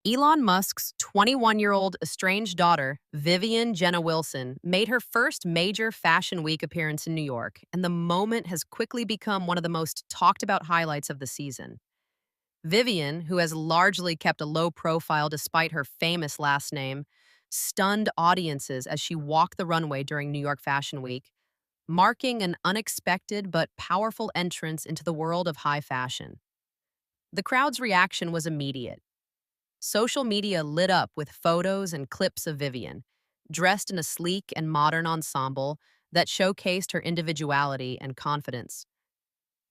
Elon Musk's 21-year-old estranged daughter, Vivian Jenna Wilson, made her first major Fashion Week appearance in New York, and the moment has quickly become one of the most talked about highlights of the season. Vivian, who has largely kept a low profile despite her famous last name, stunned audiences as she walked the runway during New York Fashion Week, marking an unexpected but powerful entrance into the world of high fashion. The crowd's reaction was immediate. Social media lit up with photos and clips of Vivian, dressed in a sleek and modern ensemble that showcased her individuality and confidence.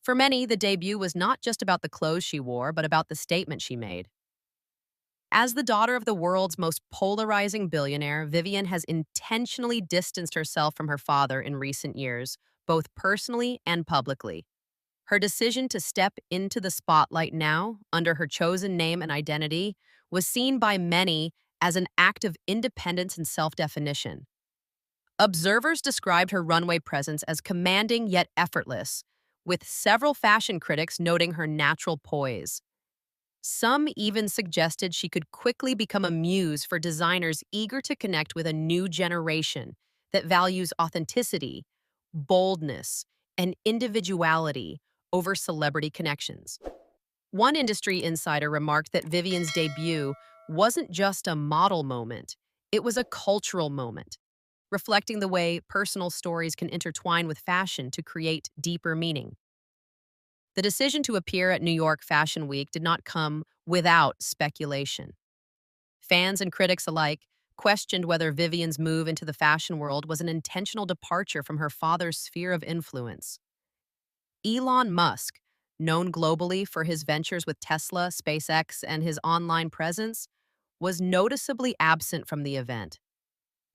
For many, the debut was not just about the clothes she wore, but about the statement she made. As the daughter of the world's most polarizing billionaire, Vivian has intentionally distanced herself from her father in recent years, both personally and publicly. Her decision to step into the spotlight now, under her chosen name and identity, was seen by many as an act of independence and self-definition. Observers described her runway presence as commanding yet effortless, with several fashion critics noting her natural poise. Some even suggested she could quickly become a muse for designers eager to connect with a new generation that values authenticity, boldness, and individuality over celebrity connections. One industry insider remarked that Vivian's debut wasn't just a model moment, it was a cultural moment, reflecting the way personal stories can intertwine with fashion to create deeper meaning. The decision to appear at New York Fashion Week did not come without speculation. Fans and critics alike questioned whether Vivian's move into the fashion world was an intentional departure from her father's sphere of influence. Elon Musk, known globally for his ventures with Tesla, SpaceX, and his online presence, was noticeably absent from the event.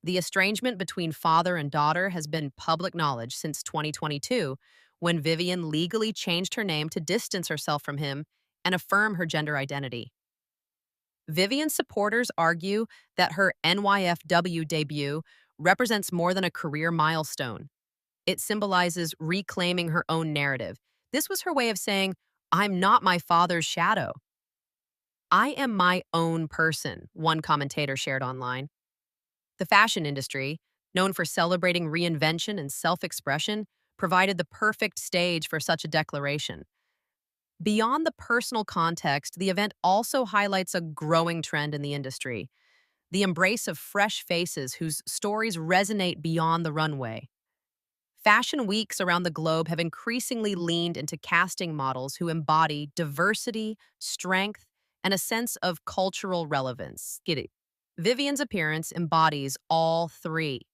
The estrangement between father and daughter has been public knowledge since 2022, when Vivian legally changed her name to distance herself from him and affirm her gender identity. Vivian's supporters argue that her NYFW debut represents more than a career milestone. It symbolizes reclaiming her own narrative. This was her way of saying, "I'm not my father's shadow. I am my own person," one commentator shared online. The fashion industry, known for celebrating reinvention and self-expression, provided the perfect stage for such a declaration. Beyond the personal context, the event also highlights a growing trend in the industry: the embrace of fresh faces whose stories resonate beyond the runway. Fashion weeks around the globe have increasingly leaned into casting models who embody diversity, strength, and a sense of cultural relevance. Get it? Vivian's appearance embodies all three.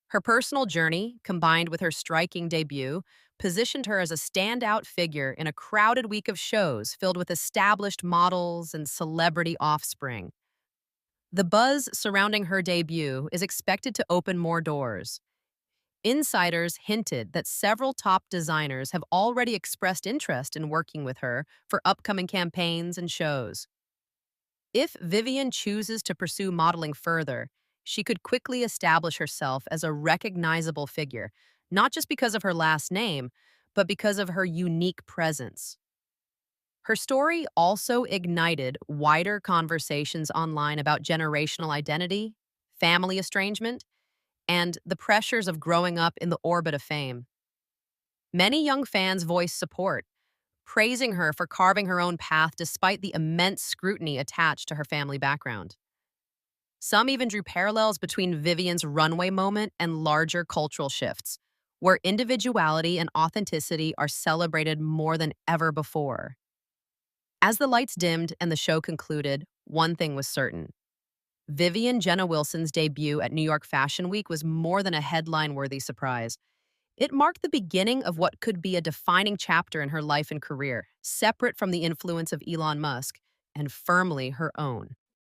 Her personal journey, combined with her striking debut, positioned her as a standout figure in a crowded week of shows filled with established models and celebrity offspring. The buzz surrounding her debut is expected to open more doors. Insiders hinted that several top designers have already expressed interest in working with her for upcoming campaigns and shows. If Vivian chooses to pursue modeling further, she could quickly establish herself as a recognizable figure, not just because of her last name, but because of her unique presence. Her story also ignited wider conversations online about generational identity, family estrangement, and the pressures of growing up in the orbit of fame. Many young fans voiced support, praising her for carving her own path despite the immense scrutiny attached to her family background. Some even drew parallels between Vivian's runway moment and larger cultural shifts, where individuality and authenticity are celebrated more than ever before. As the lights dimmed and the show concluded, one thing was certain: Vivian Jenna Wilson's debut at New York Fashion Week was more than a headline-worthy surprise. It marked the beginning of what could be a defining chapter in her life and career, separate from the influence of Elon Musk and firmly her own.